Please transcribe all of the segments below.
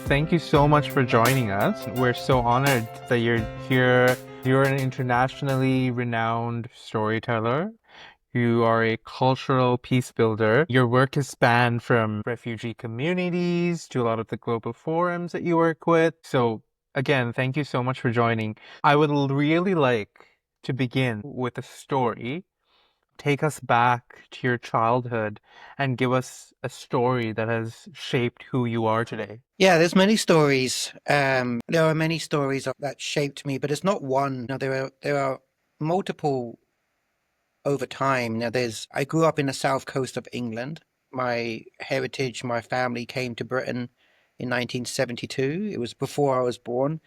Thank you so much for joining us. We're so honored that you're here. You're an internationally renowned storyteller. You are a cultural peace builder. Your work has spanned from refugee communities to a lot of the global forums that you work with. So, again, thank you so much for joining. I would really like to begin with a story. Take us back to your childhood and give us a story that has shaped who you are today. Yeah, there's many stories. There are many stories that shaped me, but it's not one. No, there are multiple over time. Now, I grew up in the south coast of England. My heritage, my family came to Britain in 1972. It was before I was born.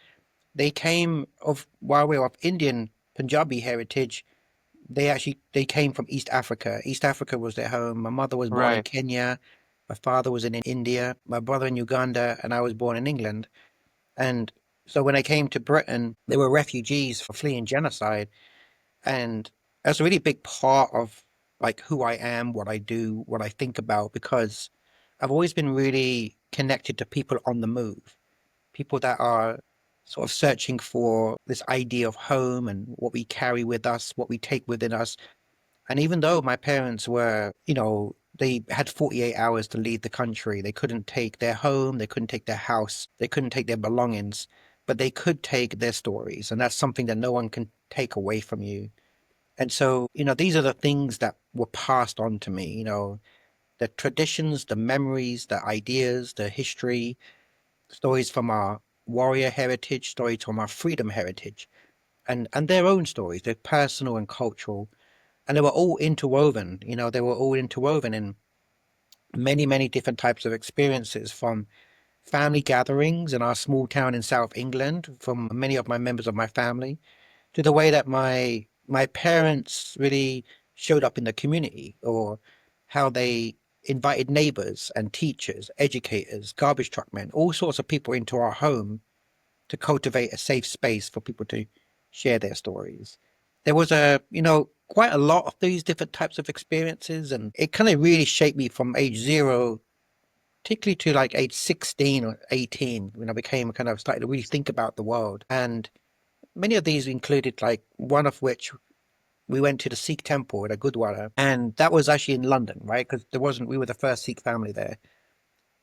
They came of while we were of Indian Punjabi heritage. They came from East Africa. East Africa was their home. My mother was born in Right. Kenya. My father was in India. My brother in Uganda, and I was born in England. And so when I came to Britain, they were refugees for fleeing genocide. And that's a really big part of like who I am, what I do, what I think about, because I've always been really connected to people on the move, people that are sort of searching for this idea of home and what we carry with us, what we take within us. And even though my parents were, they had 48 hours to leave the country, they couldn't take their home, they couldn't take their house, they couldn't take their belongings, but they could take their stories. And that's something that no one can take away from you. And so, these are the things that were passed on to me, the traditions, the memories, the ideas, the history, stories from our warrior heritage, stories from our freedom heritage, and their own stories, they're personal and cultural, and they were all interwoven. They were all interwoven in many, many different types of experiences, from family gatherings in our small town in South England, from many of my members of my family, to the way that my parents really showed up in the community, or how they invited neighbors and teachers, educators, garbage truck men, all sorts of people into our home to cultivate a safe space for people to share their stories. There was quite a lot of these different types of experiences, and it kind of really shaped me from age zero, particularly to like age 16 or 18, when I became kind of started to really think about the world. And many of these included, like, one of which we went to the Sikh temple at a Gurdwara, and that was actually in London, right? Because we were the first Sikh family there.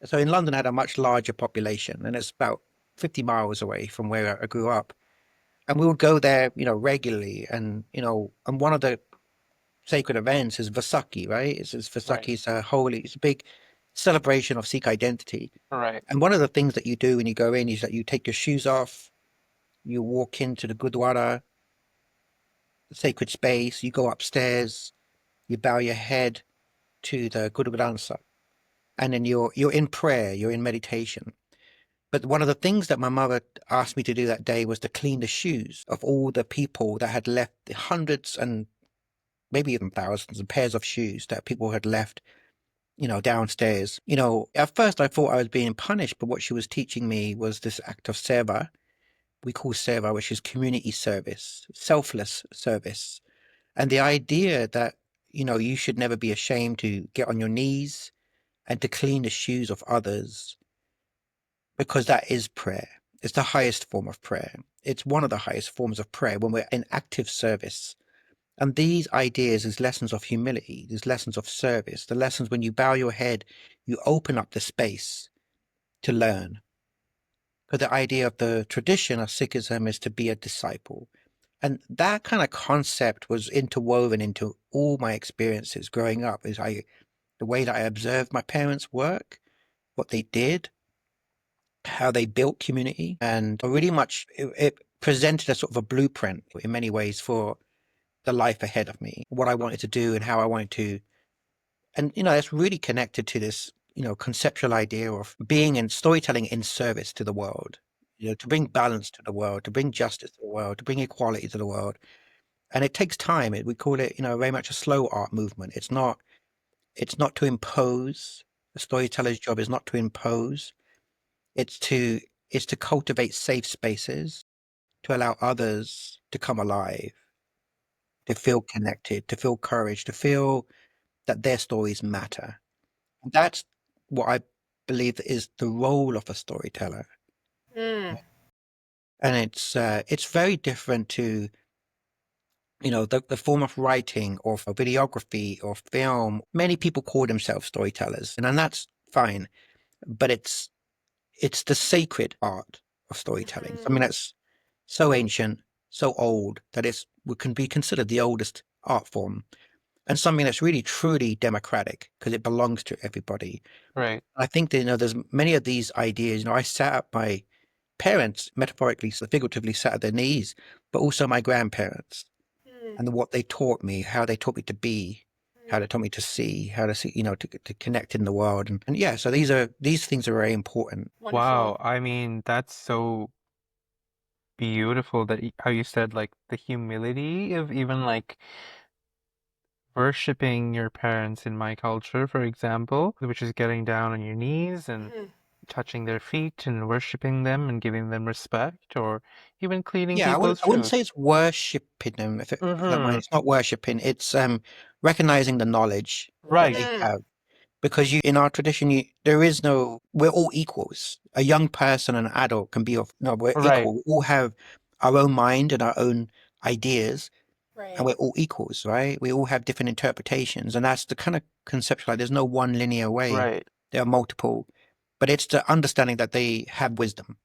So in London, I had a much larger population, and it's about 50 miles away from where I grew up. And we would go there, regularly. And, and one of the sacred events is Vaisakhi, right? It's Right. Vaisakhi is it's a big celebration of Sikh identity. Right. And one of the things that you do when you go in is that you take your shoes off, you walk into the Gurdwara, the sacred space, you go upstairs, you bow your head to the Guru Granth, and then you're in prayer, you're in meditation. But one of the things that my mother asked me to do that day was to clean the shoes of all the people that had left, the hundreds and maybe even thousands of pairs of shoes that people had left, downstairs. At first I thought I was being punished, but what she was teaching me was this act of seva, we call seva, which is community service, selfless service. And the idea that, you should never be ashamed to get on your knees and to clean the shoes of others, because that is prayer. It's the highest form of prayer. It's one of the highest forms of prayer when we're in active service. And these ideas, these lessons of humility, these lessons of service, the lessons when you bow your head, you open up the space to learn. Because the idea of the tradition of Sikhism is to be a disciple. And that kind of concept was interwoven into all my experiences growing up. The way that I observed my parents work, what they did, how they built community, and really much it presented a sort of a blueprint in many ways for the life ahead of me, what I wanted to do and how I wanted to. And, it's really connected to this, conceptual idea of being in storytelling in service to the world, to bring balance to the world, to bring justice to the world, to bring equality to the world. And it takes time. We call it, very much a slow art movement. It's not to impose. The storyteller's job is not to impose. It's to it's to cultivate safe spaces, to allow others to come alive, to feel connected, to feel courage, to feel that their stories matter. And that's what I believe is the role of a storyteller. Mm, And it's very different to, the form of writing or for videography or film. Many people call themselves storytellers, and that's fine, but it's the sacred art of storytelling. I mean, mhm, that's so ancient, so old that it can be considered the oldest art form, and something that's really truly democratic because it belongs to everybody. Right. I think that, there's many of these ideas. I sat at my parents, metaphorically, so figuratively, sat at their knees, but also my grandparents mm, and what they taught me, how they taught me to be, how mm. they taught me to see, how to see, to connect in the world. And yeah, so these things are very important. Wonderful. Wow. I mean, that's so beautiful that how you said like the humility of even like worshiping your parents in my culture, for example, which is getting down on your knees and Mhm, touching their feet and worshiping them and giving them respect, or even cleaning Yeah, people's I wouldn't say shoes. it's worshiping them, if you don't mind. Mm-hmm. It's not worshiping. It's recognizing the knowledge that Right. they mm, have. Because in our tradition, there is no, we're all equals. A young person and an adult can be of, no, we're Right. equal. We all have our own mind and our own ideas, and right. we're all equals, right? We all have different interpretations, and that's the kind of conception. Like, there's no one linear way. Right. There are multiple, but it's the understanding that they have wisdom,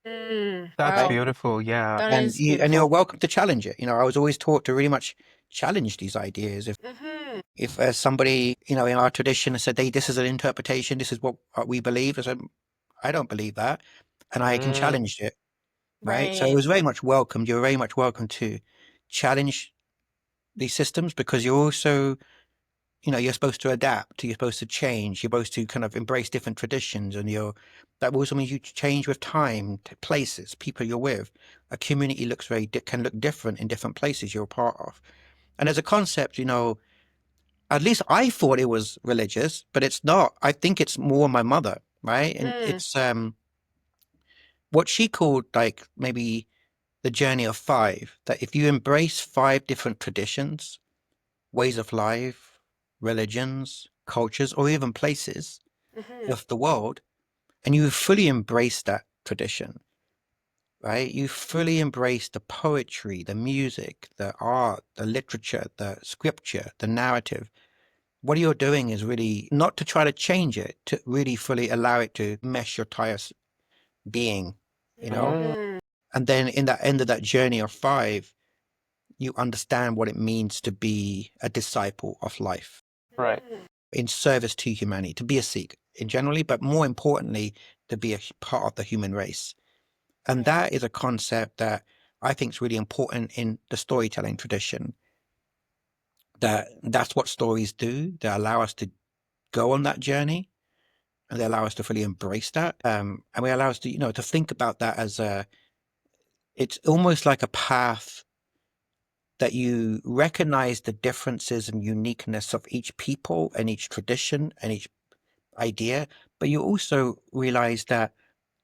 That's right? Wow. beautiful. Yeah. That And is you're beautiful. welcome to challenge it. I was always taught to really much challenge these ideas. Hmm. If somebody, in our tradition said, "Hey, this is an interpretation. This is what we believe," I said, "I don't believe that," and I can Mm, challenge it, right? So it Right. was very much welcomed. You're very much welcome to challenge these systems, because you're also, you're supposed to adapt. You're supposed to change. You're supposed to kind of embrace different traditions, and that also means you change with time, places, people you're with. A community can look different in different places you're a part of. And as a concept, at least I thought it was religious, but it's not. I think it's more my mother, right? And Mm, it's what she called, like, maybe the journey of five. That if you embrace five different traditions, ways of life, religions, cultures, or even places hmm. of the world, and you fully embrace that tradition, right? You fully embrace the poetry, the music, the art, the literature, the scripture, the narrative. What you're doing is really not to try to change it, to really fully allow it to mesh your entire being, you know? mm, Hmm. And then in that end of that journey of five, you understand what it means to be a disciple of life right. in service to humanity, to be a Sikh in generally, but more importantly, to be a part of the human race. And Right. that is a concept that I think is really important in the storytelling tradition. That's what stories do. They allow us to go on that journey, and they allow us to fully embrace that. And we allow us to, to think about that as it's almost like a path that you recognize the differences and uniqueness of each people and each tradition and each idea, but you also realize that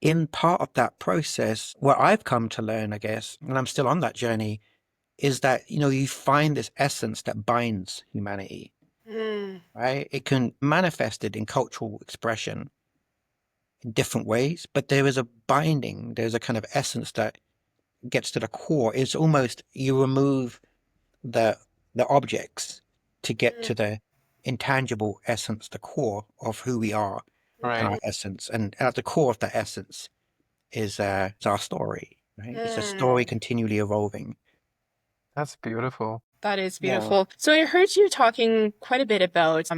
in part of that process, what I've come to learn, I guess, and I'm still on that journey, is that, you find this essence that binds humanity, Mm, right? It can manifest it in cultural expression in different ways, but there is a binding, there's a kind of essence that gets to the core. It's almost you remove the objects to get mm, to the intangible essence, the core of who we are and Right. mhm, our essence. And at the core of that essence is our story, right? It's a story mm. continually evolving. That's beautiful. That is Yeah. beautiful. So I heard you talking quite a bit about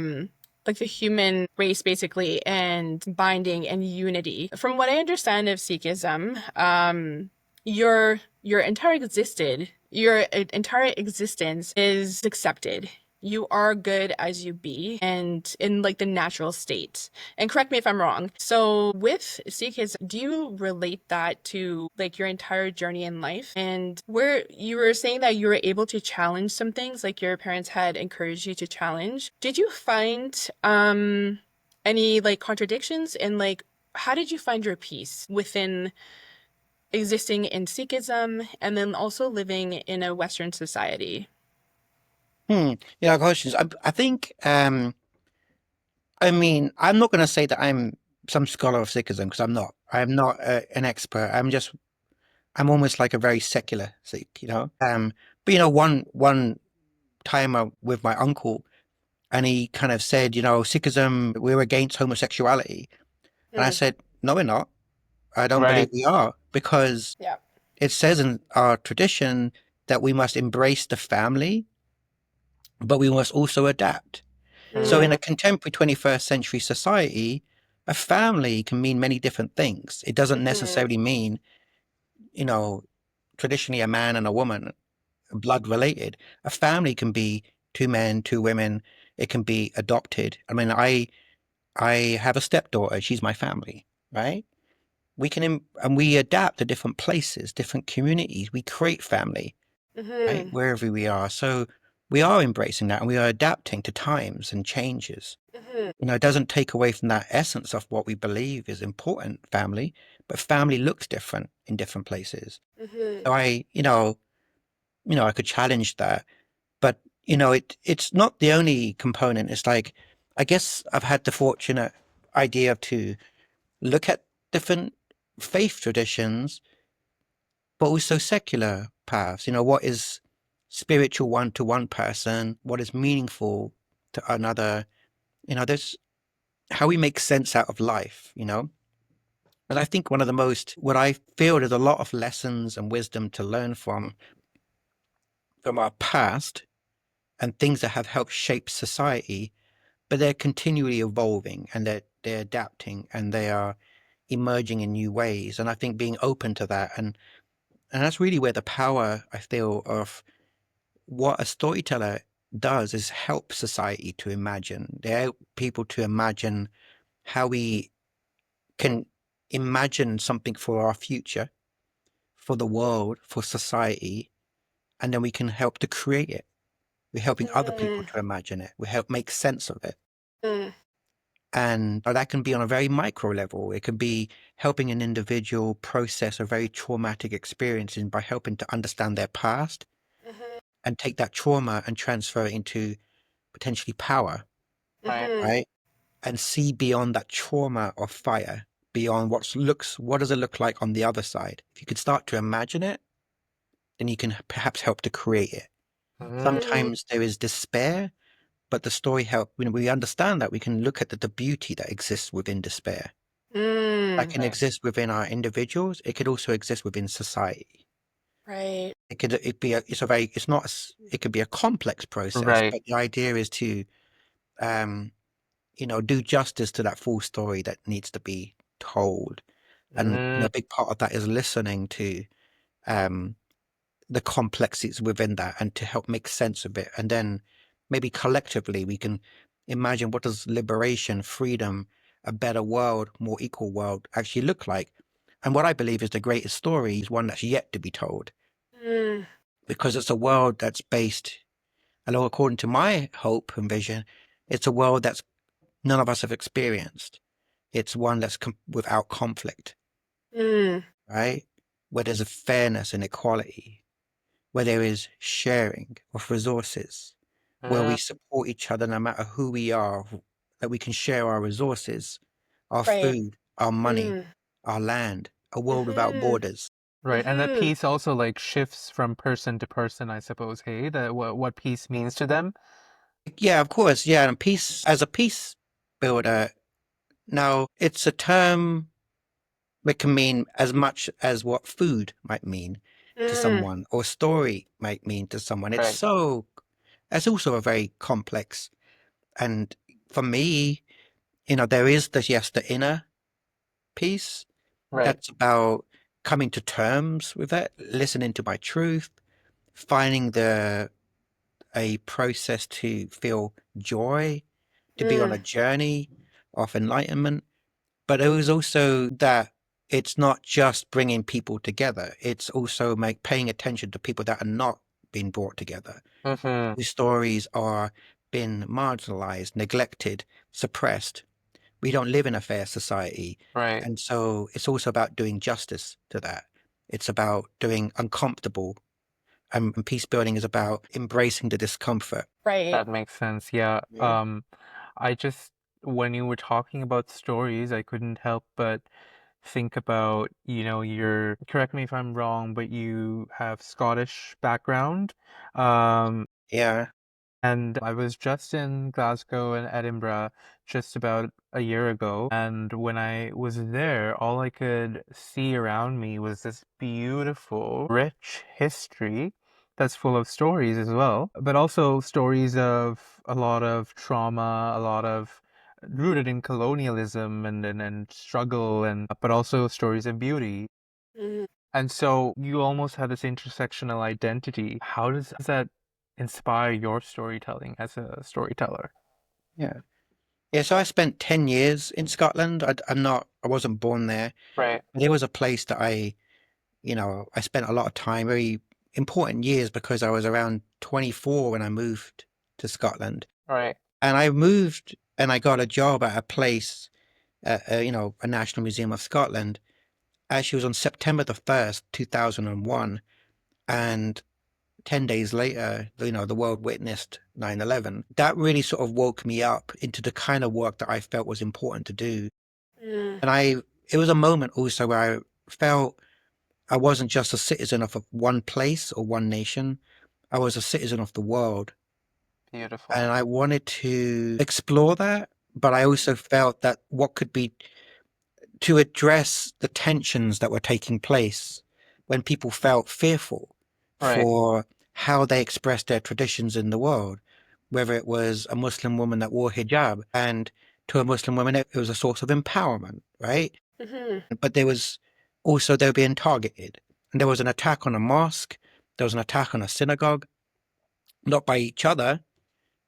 like the human race basically and binding and unity. From what I understand of Sikhism, your entire existence is accepted. You are good as you be and in like the natural state. And correct me if I'm wrong. So with Sikhism, do you relate that to like your entire journey in life? And where you were saying that you were able to challenge some things, like your parents had encouraged you to challenge. Did you find any like contradictions and like how did you find your peace within existing in Sikhism and then also living in a Western society? Yeah, questions. I think, I mean, I'm not going to say that I'm some scholar of Sikhism because I'm not. I'm not an expert. I'm almost like a very secular Sikh, you know. But you know, one time with my uncle, and he kind of said, you know, Sikhism, we're against homosexuality, and I Mm, said, no, we're not. I don't believe Right. we are because yeah. it says in our tradition that we must embrace the family, but we must also adapt. So, in Mm, a contemporary 21st century society, a family can mean many different things. It doesn't mhm, necessarily mean, you know, traditionally a man and a woman, blood related. A family can be two men, two women. It can be adopted. I mean, I have a stepdaughter. She's my family, right? We can and we adapt to different places, different communities. We create family, right, mhm, wherever we are. So we are embracing that, and we are adapting to times and changes. mhm, You know, it doesn't take away from that essence of what we believe is important, family, but family looks different in different places. mhm, So I could challenge that, but you know, it's not the only component. It's like, I guess I've had the fortunate idea to look at different faith traditions, but also secular paths. You know, what is spiritual one to one person? What is meaningful to another? You know, there's how we make sense out of life, you know? And I think one of the most, what I feel there's a lot of lessons and wisdom to learn from our past and things that have helped shape society, but they're continually evolving and they're adapting and they are emerging in new ways. And I think being open to that and that's really where the power I feel of what a storyteller does is help society to imagine. They help people to imagine how we can imagine something for our future, for the world, for society, and then we can help to create it. We're helping other people mm, to imagine it. We help make sense of it. mm, And that can be on a very micro level. It could be helping an individual process a very traumatic experience by helping to understand their past mhm, and take that trauma and transfer it into potentially power, Right. mhm, right? And see beyond that trauma of fire, beyond what does it look like on the other side? If you could start to imagine it, then you can perhaps help to create it. Mm, mhm, Sometimes there is despair, but the story help when we understand that we can look at the beauty that exists within despair. That mm, can right. exist within our individuals. It could also exist within society. right. It's not, it could be a complex process, Right. but the idea is to, um, do justice to that full story that needs to be told. And, Mm, a big part of that is listening to, um, the complexities within that and to help make sense of it. And then maybe collectively we can imagine what does liberation, freedom, a better world, more equal world actually look like. And what I believe is the greatest story is one that's yet to be told Mm, because it's a world that's based, although according to my hope and vision, it's a world that's none of us have experienced. It's one that's without conflict, mm, right? Where there's a fairness and equality, where there is sharing of resources, where mm, we support each other no matter who we are, that we can share our resources, our right. food, our money, Mm, our land, a world without mhm, borders. right. And that mhm, piece also like shifts from person to person, I suppose, hey, that what peace means to them. Yeah, of course. Yeah. And peace, as a peace builder, now it's a term that can mean as much as what food might mean to mm, someone or story might mean to someone. Right. It's also a very complex. And for me, there is this, yes, the inner peace Right. that's about coming to terms with it, listening to my truth, finding a process to feel joy, to be on a mm, journey of enlightenment. But it was also that it's not just bringing people together; it's also paying attention to people that are not being brought together. Mm-hmm. Whose stories are being marginalized, neglected, suppressed. We don't live in a fair society. Right. And so it's also about doing justice to that. It's about doing uncomfortable. And peace building is about embracing the discomfort. right. That makes sense. Yeah. Yeah. I just when you were talking about stories, I couldn't help but think about, correct me if I'm wrong, but you have Scottish background. Um, Yeah, and I was just in Glasgow and Edinburgh just about a year ago. And when I was there, all I could see around me was this beautiful, rich history that's full of stories as well, but also stories of a lot of trauma, a lot of rooted in colonialism and struggle, and but also stories of beauty. Mm. And so you almost have this intersectional identity. How does that inspire your storytelling as a storyteller? yeah. Yeah, so I spent 10 years in Scotland. I wasn't born there, Right, but it was a place that I spent a lot of time, very important years because I was around 24 when I moved to Scotland. right, And I moved and I got a job at a place, a National Museum of Scotland. Actually, it was on September the 1st, 2001. And 10 days later, the world witnessed 9/11. That really sort of woke me up into the kind of work that I felt was important to do. Mm. And it was a moment also where I felt I wasn't just a citizen of one place or one nation. I was a citizen of the world. And beautiful. I wanted to explore that, but I also felt that what could be to address the tensions that were taking place when people felt fearful Right, for how they expressed their traditions in the world, whether it was a Muslim woman that wore hijab, and to a Muslim woman, it was a source of empowerment, right? Mhm. But there was also, they were being targeted. And there was an attack on a mosque, there was an attack on a synagogue, not by each other,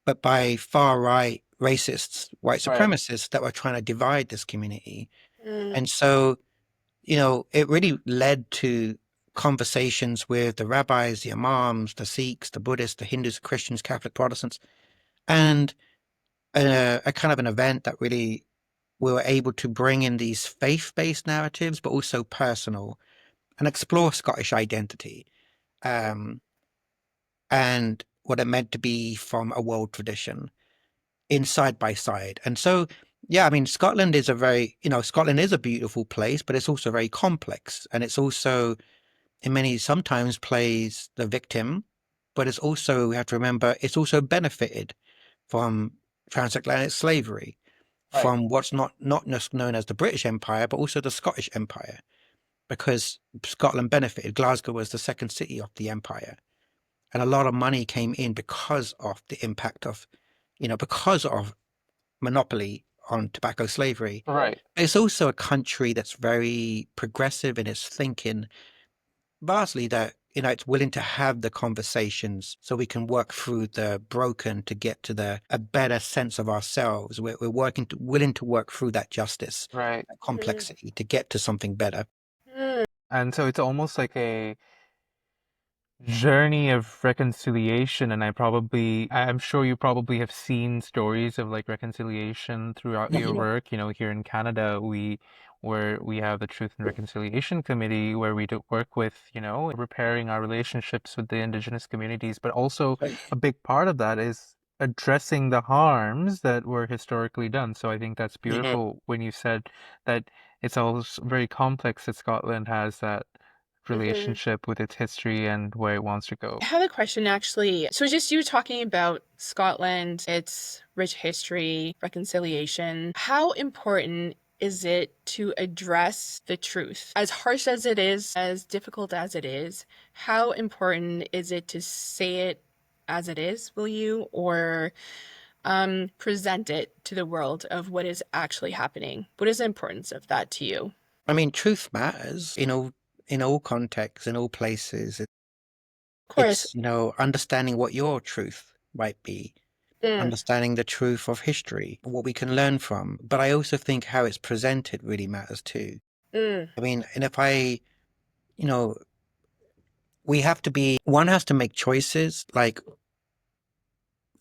but by far right racists, white right, supremacists that were trying to divide this community. Mm. And so, it really led to conversations with the rabbis, the imams, the Sikhs, the Buddhists, the Hindus, Christians, Catholic, Protestants, and a kind of an event that really we were able to bring in these faith-based narratives, but also personal, and explore Scottish identity, um, and what it meant to be from a world tradition in side by side. And so, yeah, I mean, Scotland is a beautiful place, but it's also very complex. And it's also, in many, sometimes plays the victim, but it's also, we have to remember, it's also benefited from transatlantic slavery, right, from what's not just known as the British Empire, but also the Scottish Empire, because Scotland benefited. Glasgow was the second city of the empire. And a lot of money came in because of the impact of, because of monopoly on tobacco slavery. right, It's also a country that's very progressive in its thinking, vastly that, it's willing to have the conversations so we can work through the broken to get to a better sense of ourselves. We're willing to work through that justice, right. that Mm. complexity to get to something better. Mm. And so it's almost like a journey of reconciliation, and I'm sure you probably have seen stories of like reconciliation throughout your Mhm. work. Here in Canada, where we have the Truth and Reconciliation Committee, where we do work with, repairing our relationships with the Indigenous communities, but also Right. a big part of that is addressing the harms that were historically done. So I think that's Mhm. beautiful when you said that it's all very complex that Scotland has that Mhm. relationship with its history and where it wants to I go. have a question actually. So just you talking about Scotland, its rich history, reconciliation. How important is it to address the truth? As harsh as it is, as difficult as it is, how important is it to say it as it is, will you, or present it to the world of what is actually happening? What is the importance of that to you? I mean, truth matters in all contexts, in all places. Of course. It's, understanding what your truth might be, Mm. understanding the truth of history, what we can learn from. But I also think how it's presented really matters too. Mm. I mean, and if you know, one has to make choices. Like,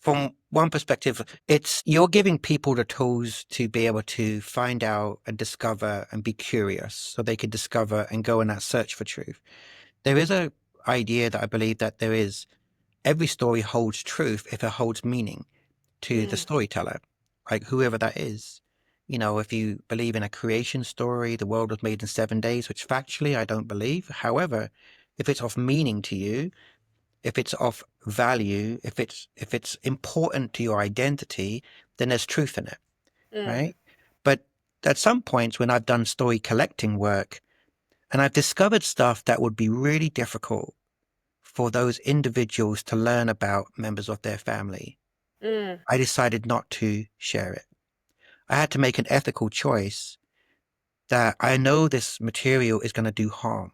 from one perspective, it's you're giving people the tools to be able to find out and discover and be curious so they can discover and go on that search for truth. There is a idea that I believe that there is every story holds truth if it holds meaning to the Mm. storyteller. like whoever that is. If you believe in a creation story, the world was made in 7 days, which factually I don't believe. However, if it's of meaning to you, if it's of value, if it's important to your identity, then there's truth in it, right? But at some points when I've done story collecting work and I've discovered stuff that would be really difficult for those individuals to learn about members of their family, I decided not to share it. I had to make an ethical choice that I know this material is going to do harm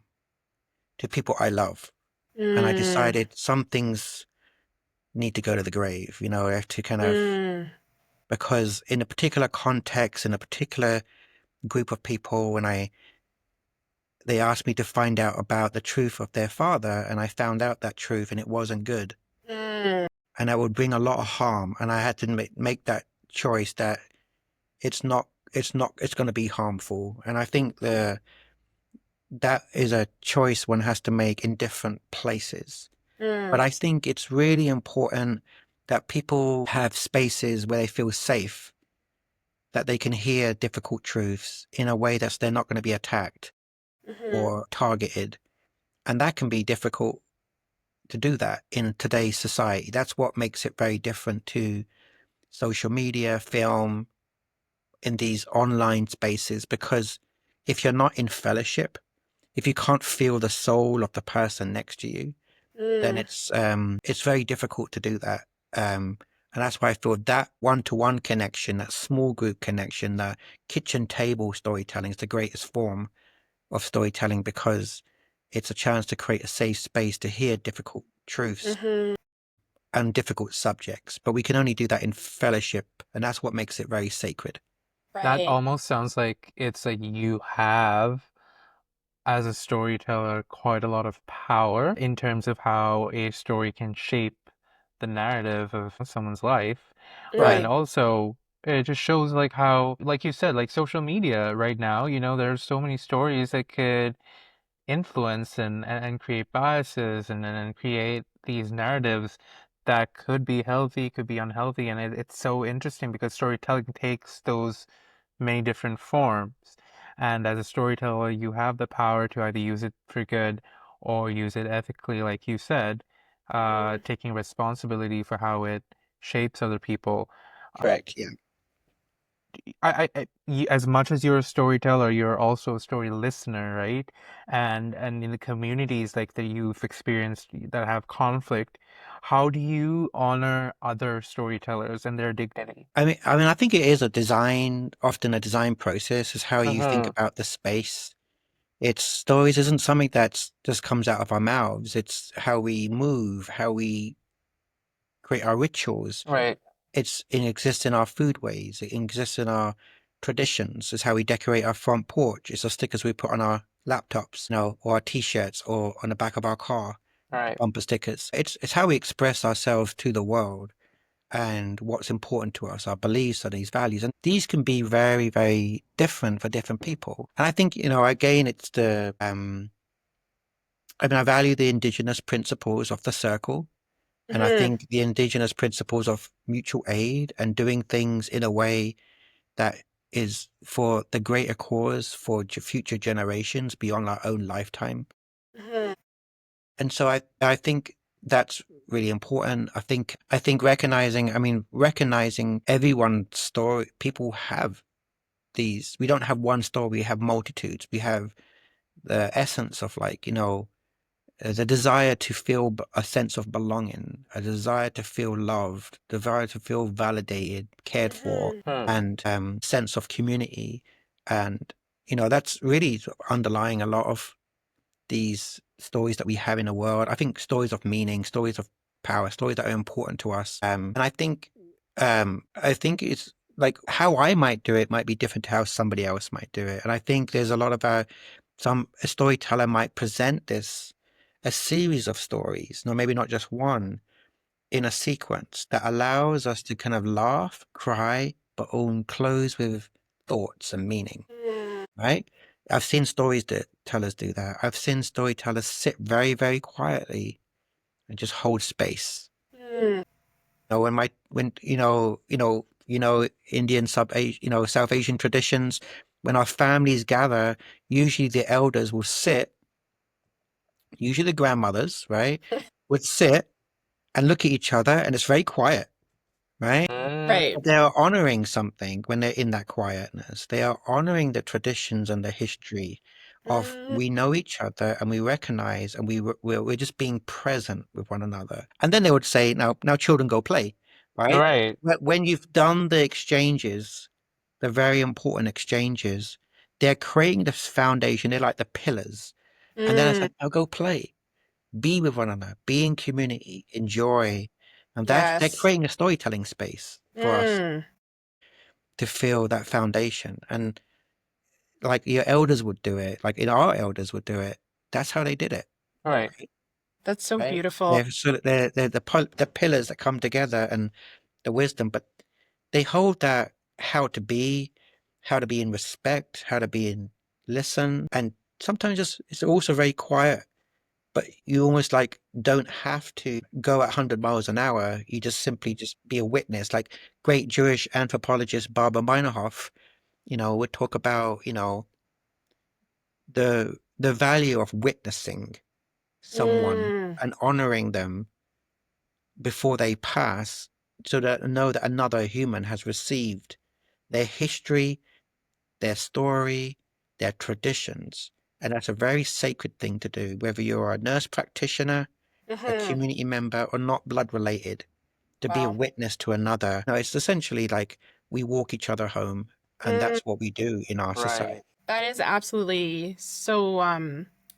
to people I love. And I decided some things need to go to the grave, I have to kind of, because in a particular context, in a particular group of people, they asked me to find out about the truth of their father, and I found out that truth and it wasn't good. And that would bring a lot of harm. And I had to make that choice that it's going to be harmful. And I think that is a choice one has to make in different places. But I think it's really important that people have spaces where they feel safe, that they can hear difficult truths in a way that they're not going to be attacked or targeted. And that can be difficult to do that in today's society. That's what makes it very different to social media, film, in these online spaces, because if you're not in fellowship, if you can't feel the soul of the person next to you, then it's very difficult to do that. And that's why I feel that one-to-one connection, that small group connection, that kitchen table storytelling is the greatest form of storytelling, because it's a chance to create a safe space to hear difficult truths and difficult subjects. But we can only do that in fellowship, and that's what makes it very sacred. That Right. almost sounds like it's like you have, as a storyteller, quite a lot of power in terms of how a story can shape the narrative of someone's life. And Right. also, it just shows like how, like you said, like social media right now, there's so many stories that could influence and create biases and create these narratives that could be healthy, could be unhealthy. And it's so interesting because storytelling takes those many different forms. And as a storyteller, you have the power to either use it for good or use it ethically, like you said, taking responsibility for how it shapes other people. Correct. Yeah. As much as you're a storyteller, you're also a story listener, right? And in the communities like that you've experienced that have conflict, how do you honor other storytellers and their dignity? I think it is often a design process, is how you think Hmm. about the space. It's stories isn't something that just comes out of our mouths. It's how we move, how we create our rituals. Right, It exists in our foodways. It exists in our traditions. It's how we decorate our front porch. It's the stickers we put on our laptops, or our t-shirts, or on the back of our car, right. bumper stickers. It's how we express ourselves to the world and what's important to us, our beliefs and these values. And these can be very, very different for different people. And I think, again, it's I value the indigenous principles of the circle. And I think the indigenous principles of mutual aid and doing things in a way that is for the greater cause for future generations beyond our own lifetime. And so I think that's really important. I think recognizing everyone's story. People have these. We don't have one story. We have multitudes. We have the essence of, like, the desire to feel a sense of belonging, a desire to feel loved, desire to feel validated, cared for, Hmm. and sense of community. And that's really sort of underlying a lot of these stories that we have in the world. I think stories of meaning, stories of power, stories that are important to us. And I think it's like how I might do it might be different to how somebody else might do it. And I think there's a lot of a storyteller might present a series of stories, no, maybe not just one, in a sequence that allows us to kind of laugh, cry, but all close with thoughts and meaning, right? I've seen stories that tellers do that. I've seen storytellers sit very, very quietly and just hold space. When Indian South Asian traditions. When our families gather, usually the elders will sit, usually the grandmothers, right, would sit and look at each other, and it's very quiet, right? Right. They are honoring something when they're in that quietness. They are honoring the traditions and the history of Mm, we know each other and we recognize and we're just being present with one another. And then they would say, now children go play, right? Right. But when you've done the exchanges, the very important exchanges, they're creating this foundation. They're like the pillars. And then it's mm, like, now go play, be with one another, be in community, enjoy. And they're yes. creating a storytelling space for us Mm, to feel that foundation. And like your elders would do it, like our elders would do it. That's how they did it. Right. Right. that's so Right. beautiful. They're the pillars that come together and the wisdom, but they hold that how to be in respect, how to be in listen, and sometimes just it's also very quiet. But you almost like don't have to go at 100 miles an hour. You just simply just be a witness. Like great Jewish anthropologist Barbara Meinhof, would talk about, the value of witnessing someone Mm, and honoring them before they pass so that know that another human has received their history, their story, their traditions. And that's a very sacred thing to do, whether you're a nurse practitioner, a mhm. community member, or not blood related, to be a Wow. witness to another. No, it's essentially like we walk each other home, and Mm, that's what we do in our Right. society. that is absolutely so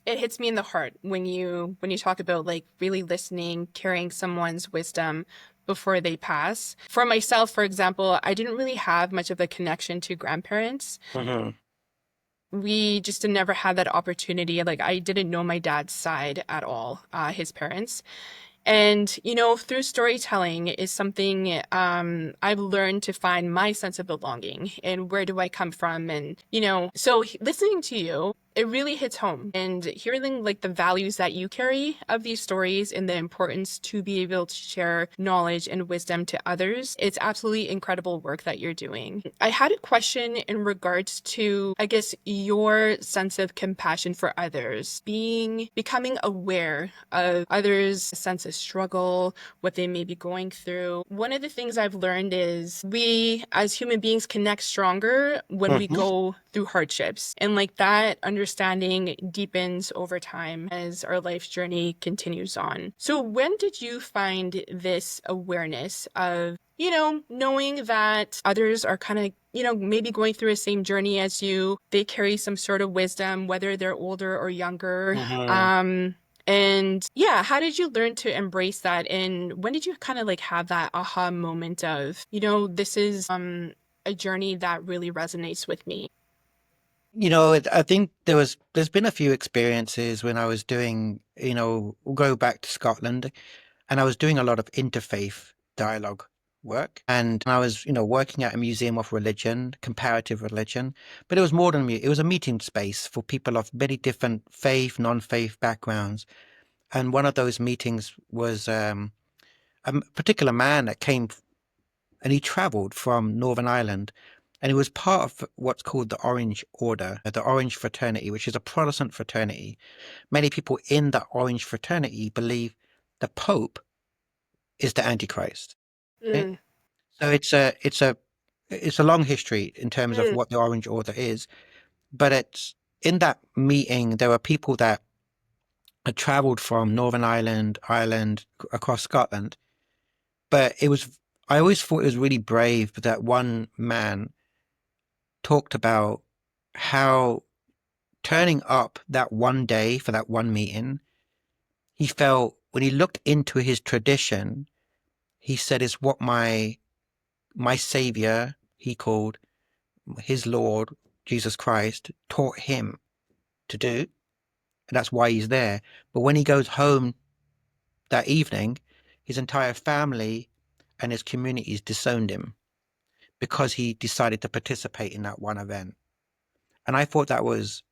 it hits me in the heart when you talk about like really listening, carrying someone's wisdom before they pass. For myself, for example, I didn't really have much of a connection to grandparents. Hmm. We just never had that opportunity. Like I didn't know my dad's side at all, his parents. And, through storytelling is something I've learned to find my sense of belonging and where do I come from. And, so listening to you, it really hits home and hearing like the values that you carry of these stories and the importance to be able to share knowledge and wisdom to others. It's absolutely incredible work that you're doing. I had a question in regards to, I guess, your sense of compassion for others, becoming aware of others' sense of struggle, what they may be going through. One of the things I've learned is we as human beings connect stronger when we Hmm. go through hardships. And like that understanding deepens over time as our life's journey continues on. So when did you find this awareness of knowing that others are kind of, maybe going through the same journey as you, they carry some sort of wisdom, whether they're older or younger. Hmm. And yeah, how did you learn to embrace that? And when did you kind of like have that aha moment of, this is a journey that really resonates with me? I think there's been a few experiences when I was doing, we'll go back to Scotland, and I was doing a lot of interfaith dialogue work. And I was, working at a museum of religion, comparative religion, but it was more than it was a meeting space for people of many different faith, non-faith backgrounds. And one of those meetings was a particular man that came and he traveled from Northern Ireland. And he was part of what's called the Orange Order, the Orange Fraternity, which is a Protestant fraternity. Many people in the Orange Fraternity believe the Pope is the Antichrist. Right? Mm, So it's a long history in terms of mm, what the Orange Order is. But it's in that meeting there were people that had traveled from Northern Ireland, Ireland, across Scotland. But I always thought it was really brave that one man talked about how turning up that one day for that one meeting, he felt when he looked into his tradition, he said it's what my savior, he called his Lord, Jesus Christ, taught him to do. And that's why he's there. But when he goes home that evening, his entire family and his communities disowned him because he decided to participate in that one event. And I thought that was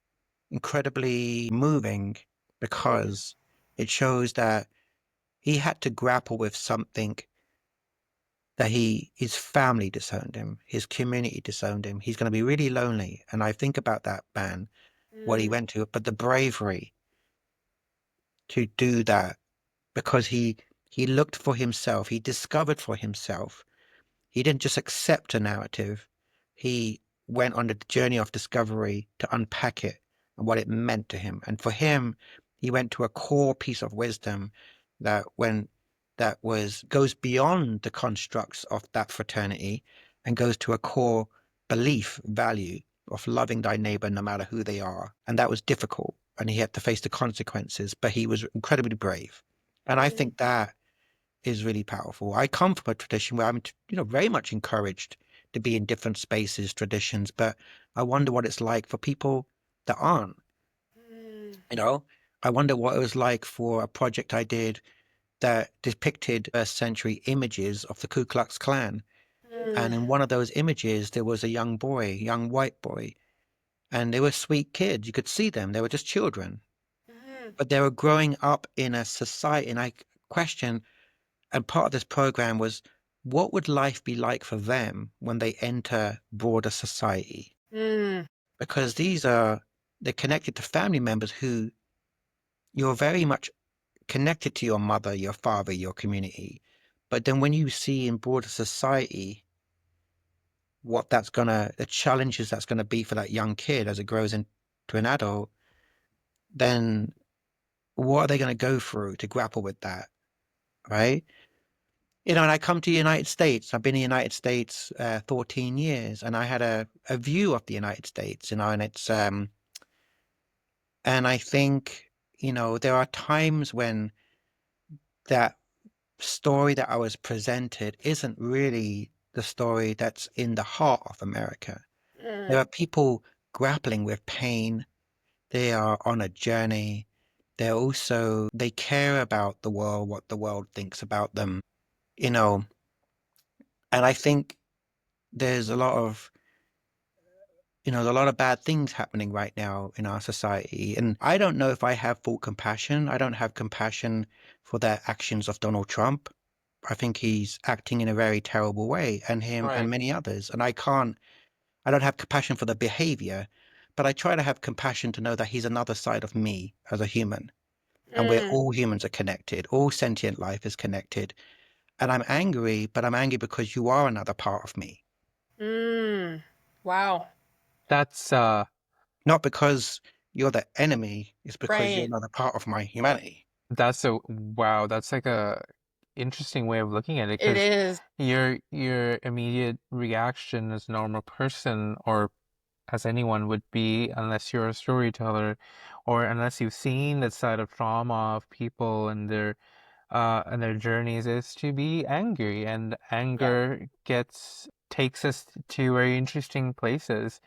incredibly moving mm, because it shows that he had to grapple with something that his family disowned him, his community disowned him. He's going to be really lonely. And I think about that man, what he Mm, went to, but the bravery to do that because he looked for himself, he discovered for himself. He didn't just accept a narrative. He went on the journey of discovery to unpack it and what it meant to him. And for him, he went to a core piece of wisdom that when that was goes beyond the constructs of that fraternity and goes to a core belief value of loving thy neighbor no matter who they are. And that was difficult. And he had to face the consequences, but he was incredibly brave. And I mm, think that is really powerful. I come from a tradition where I'm, very much encouraged to be in different spaces, traditions, but I wonder what it's like for people that aren't, mm, you know? I wonder what it was like for a project I did that depicted first century images of the Ku Klux Klan. mm, And in one of those images, there was a young boy, young white boy, and they were sweet kids. You could see them. They were just children, mm, but they were growing up in a society. And I question, and part of this program was, what would life be like for them when they enter broader society? mm, Because they're connected to family members who you're very much connected to your mother, your father, your community. But then when you see in broader society what the challenges that's gonna be for that young kid as it grows into an adult, then what are they gonna go through to grapple with that, right? And I come to the United States. I've been in the United States 14 years, and I had a view of the United States, and and I think, there are times when that story that I was presented isn't really the story that's in the heart of America. There mm. are people grappling with pain. They are on a journey. They care about the world, what the world thinks about them, you know, and I think there's a lot of bad things happening right now in our society. And I don't know if I have full compassion. I don't have compassion for the actions of Donald Trump. I think he's acting in a very terrible way, and him and Right. many others. And I don't have compassion for the behavior, but I try to have compassion to know that he's another side of me as a human. And we're Mm, all humans are connected. All sentient life is connected. And I'm angry, but I'm angry because you are another part of me. mm. Wow. That's Not because you're the enemy, it's because you're Right. another part of my humanity. that's a wow, that's like a interesting way of looking at it It because is. your immediate reaction as a normal person or as anyone would be unless you're a storyteller or unless you've seen that side of trauma of people and their journeys is to be angry and Yeah. anger gets takes us to very interesting places.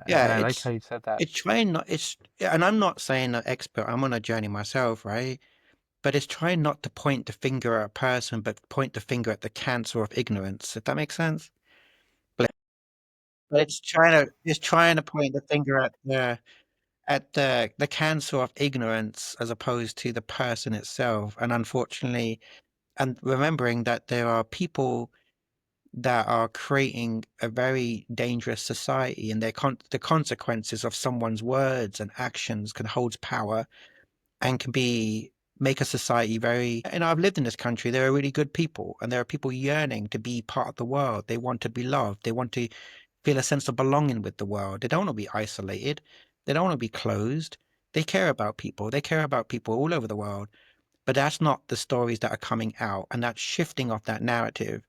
Yeah, And I like how you said that. it's trying not it's yeah, and I'm not saying an expert, I'm on a journey myself, right? But it's trying not to point the finger at a person, but point the finger at the cancer of ignorance, if that makes sense. But it's trying to point the finger at the cancer of ignorance as opposed to the person itself. And unfortunately, and remembering that there are people that are creating a very dangerous society, and the consequences of someone's words and actions can hold power and can be make a society very. And I've lived in this country. There are really good people, and there are people yearning to be part of the world. They want to be loved. They want to feel a sense of belonging with the world. They don't want to be isolated. They don't want to be closed. They care about people. They care about people all over the world. But that's not the stories that are coming out, and that shifting of that narrative,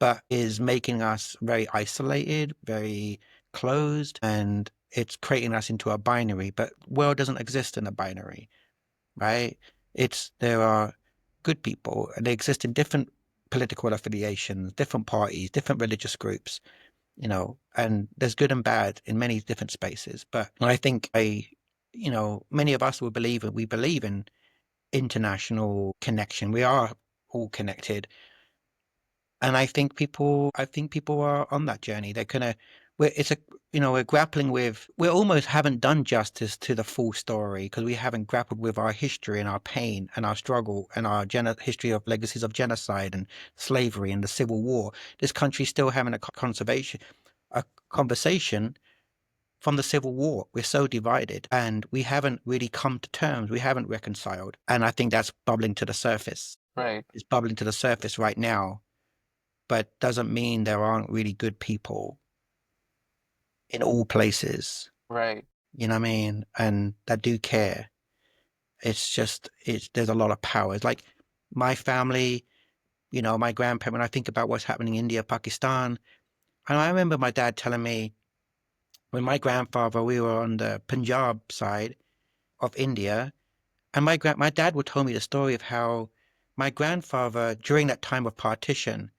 but is making us very isolated, very closed, and it's creating us into a binary. But world doesn't exist in a binary, right? There are good people, and they exist in different political affiliations, different parties, different religious groups, and there's good and bad in many different spaces. But I think many of us we believe in international connection. We are all connected. And I think people are on that journey. They're gonna it's a, we're grappling with, we almost haven't done justice to the full story because we haven't grappled with our history and our pain and our struggle and our history of legacies of genocide and slavery and the Civil War. This country's still having a conversation from the Civil War. We're so divided and we haven't really come to terms. We haven't reconciled. And I think that's bubbling to the surface. Right. It's bubbling to the surface right now, but doesn't mean there aren't really good people in all places. Right. You know what I mean? And that do care. It's just, there's a lot of power. It's like my family, my grandparent, when I think about what's happening in India, Pakistan, and I remember my dad telling me when my grandfather, we were on the Punjab side of India, and my dad would tell me the story of how my grandfather, during that time of partition,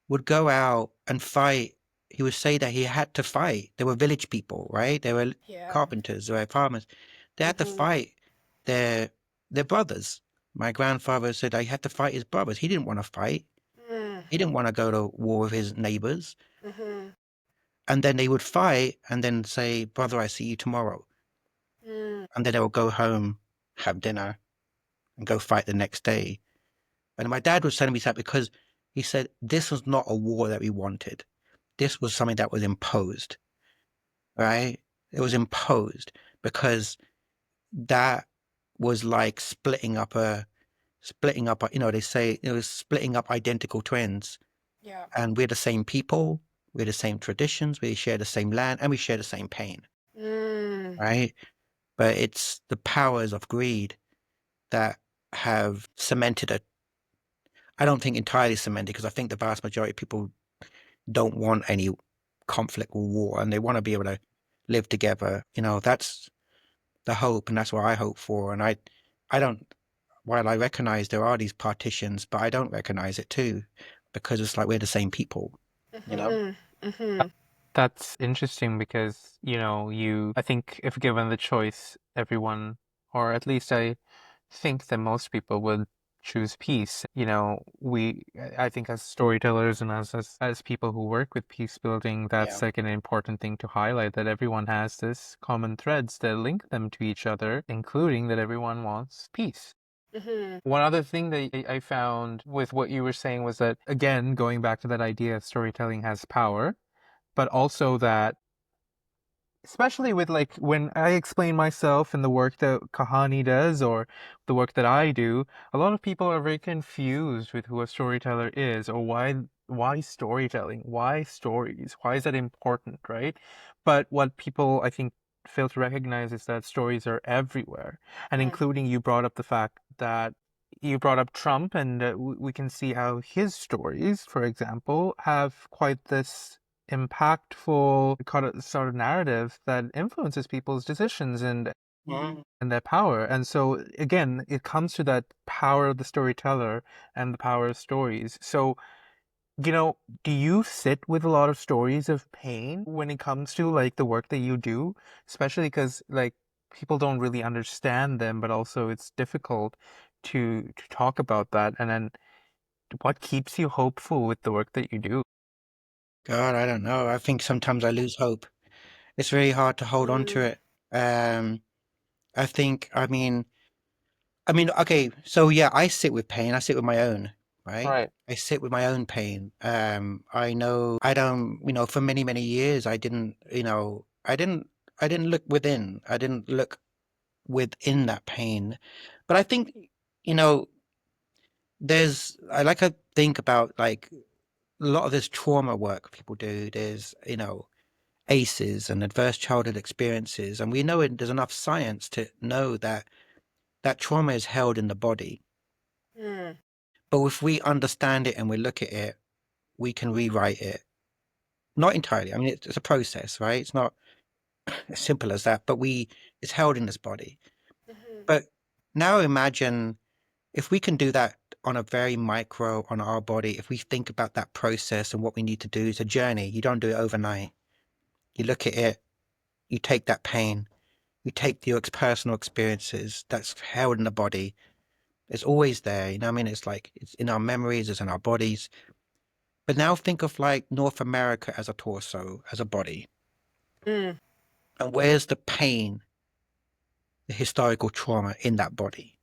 would go out and fight. He would say that he had to fight. They were village people, right? They were Yeah. carpenters, they were farmers. They had to Mhm. fight their their brothers. My grandfather said that he had to fight his brothers. He didn't want to fight. Mm. He didn't want to go to war with his neighbors. Mhm. And then they would fight and then say, "Brother, I see you tomorrow." Mm. And then they would go home, have dinner, and go fight the next day. And my dad was telling me that because he said this was not a war that we wanted. This was something that was imposed, right? It was imposed because that was like they say it was splitting up identical twins. Yeah. And we're the same people, we're the same traditions, we share the same land, and we share the same pain, Mm. right? But it's the powers of greed that have cemented it. I don't think entirely cemented, because I think the vast majority of people don't want any conflict or war, and they want to be able to live together. That's the hope, and that's what I hope for. And I don't. While I recognize there are these partitions, but I don't recognize it too, because it's like we're the same people. You know. Mhm. Mhm. That's interesting because, I think if given the choice, everyone, or at least I think that most people would choose peace. I think as storytellers and as people who work with peace building, Yeah. that's like an important thing to highlight, that everyone has this common threads that link them to each other, including that everyone wants peace. Mhm. One other thing that I found with what you were saying was that, again, going back to that idea of storytelling has power, but also that, especially with like when I explain myself and the work that Kahani does or the work that I do, a lot of people are very confused with who a storyteller is, or why storytelling, why stories, why is that important, right? But what people, I think, fail to recognize is that stories are everywhere, and Mm. including, you brought up the fact that you brought up Trump, and we can see how his stories, for example, have quite this impactful sort of narrative that influences people's decisions Mhm. and their power. And so again, it comes to that power of the storyteller and the power of stories. So, do you sit with a lot of stories of pain when it comes to like the work that you do? Especially because like people don't really understand them, but also it's difficult to talk about that. And then what keeps you hopeful with the work that you do? God, I don't know. I think sometimes I lose hope. It's very hard to hold on to Mm. it. Um, I think, okay, so yeah, I sit with pain. I sit with my own, right? Right. I sit with my own pain. I know I don't, for many, many years, I didn't look within. I didn't look within that pain. But I think, you know, I like to think about like a lot of this trauma work people do. There's, ACEs and adverse childhood experiences. And we know there's enough science to know that that trauma is held in the body. Mm. But if we understand it and we look at it, we can rewrite it. Not entirely. I mean, it's a process, right? It's not as simple as that, but it's held in this body. Mhm. But now imagine if we can do that on a very micro on our body, if we think about that process and what we need to do, it's a journey. You don't do it overnight. You look at it, you take that pain, you take your personal experiences that's held in the body. It's always there. You know what I mean? It's like it's in our memories, it's in our bodies. But now think of like North America as a torso, as a body. Mm. And where's the pain, the historical trauma in that body?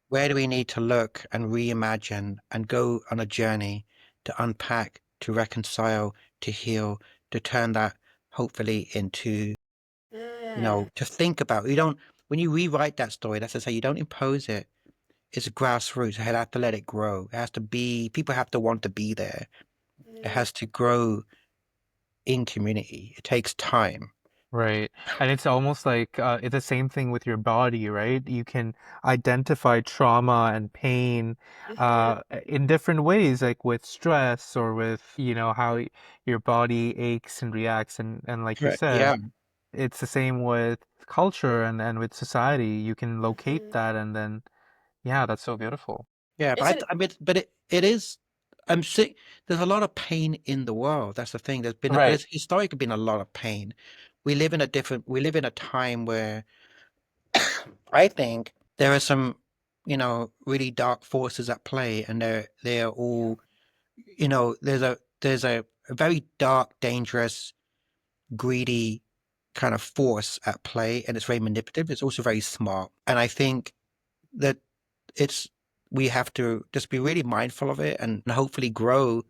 Where do we need to look and reimagine and go on a journey to unpack, to reconcile, to heal, to turn that hopefully into, Mm. to think about? You don't, when you rewrite that story, that's to say, you don't impose it. It's grassroots. You have to let it grow. It has to be, people have to want to be there. It Mm. has to grow in community. It takes time. Right. And it's almost like it's the same thing with your body, right? You can identify trauma and pain Mhm. in different ways, like with stress or with, how your body aches and reacts. And like you Correct. Yeah. said, it's the same with culture and with society. You can locate Mhm. that and then, yeah, that's so beautiful. Yeah. But Isn't I mean, but it is, I'm sick. There's a lot of pain in the world. That's the thing. Right. There's historically been a lot of pain. We live in a time where I think there are some, really dark forces at play, and they're yeah. all, there's a very dark, dangerous, greedy kind of force at play, and it's very manipulative. It's also very smart, and I think that it's we have to just be really mindful of it and hopefully grow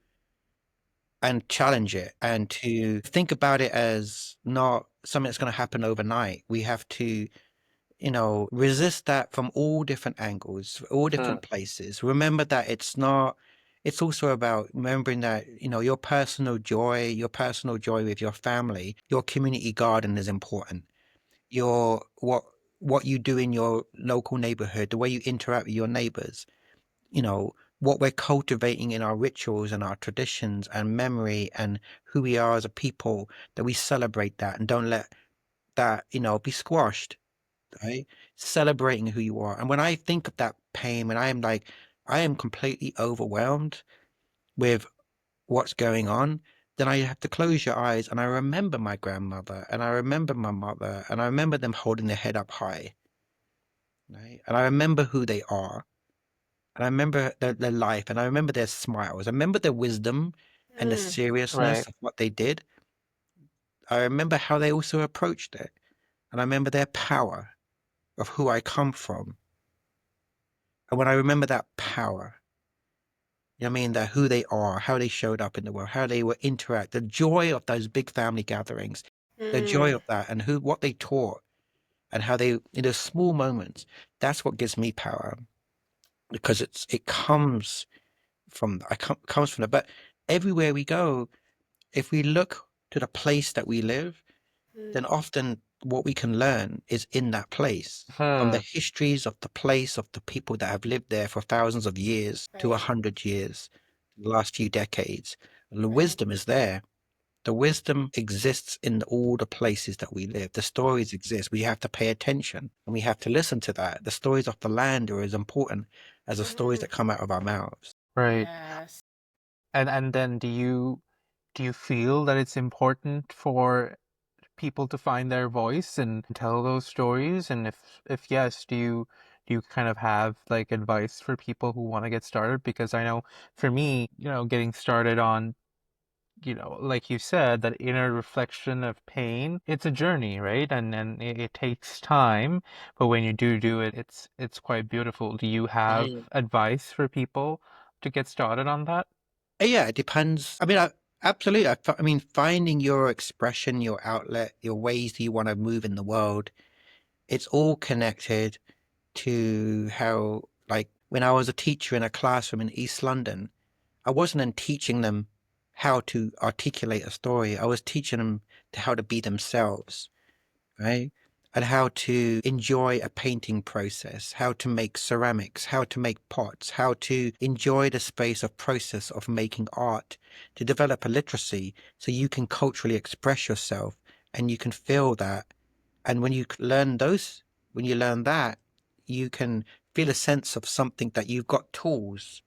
and challenge it and to think about it as not something that's going to happen overnight. We have to, resist that from all different angles, all Hmm. different places. Remember that it's also about remembering that, your personal joy with your family, your community garden is important. Your what you do in your local neighborhood, the way you interact with your neighbors, you know, what we're cultivating in our rituals and our traditions and memory and who we are as a people, that we celebrate that and don't let that, be squashed, right? Celebrating who you are. And when I think of that pain, when I am completely overwhelmed with what's going on, then I have to close your eyes and I remember my grandmother and I remember my mother and I remember them holding their head up high, right? And I remember who they are. And I remember their life and I remember their smiles. I remember their wisdom and the Mm. Right. seriousness of what they did. I remember how they also approached it. And I remember their power of who I come from. And when I remember that power, you know what I mean, that who they are, how they showed up in the world, how they were interact, the joy of those big family gatherings, the joy Mm. of that and what they taught and how they, in those small moments, that's what gives me power because it comes comes from that. But everywhere we go, if we look to the place that we live, then Mm. often what we can learn is in that place from the Hmm. histories of the place, of the people that have lived there for thousands of years to Right. 100 years, the last few decades. And the Right. wisdom is there. The wisdom exists in all the places that we live. The stories exist. We have to pay attention and we have to listen to that. The stories of the land are as important as the stories Mhm. that come out of our mouths. Right. Yes. And then do you feel that it's important for people to find their voice and tell those stories? And if yes, do you kind of have like advice for people who want to get started? Because I know for me, getting started on, like you said, that inner reflection of pain, it's a journey, right? And it takes time, but when you do it, it's quite beautiful. Do you have Mhm. advice for people to get started on that? Yeah, it depends. I mean, absolutely. I mean, finding your expression, your outlet, your ways that you want to move in the world, it's all connected to how, like, when I was a teacher in a classroom in East London, I wasn't then teaching them how to articulate a story. I was teaching them how to be themselves, right? And how to enjoy a painting process, how to make ceramics, how to make pots, how to enjoy the space of process of making art, to develop a literacy so you can culturally express yourself and you can feel that. And when you learn that, you can feel a sense of something that you've got tools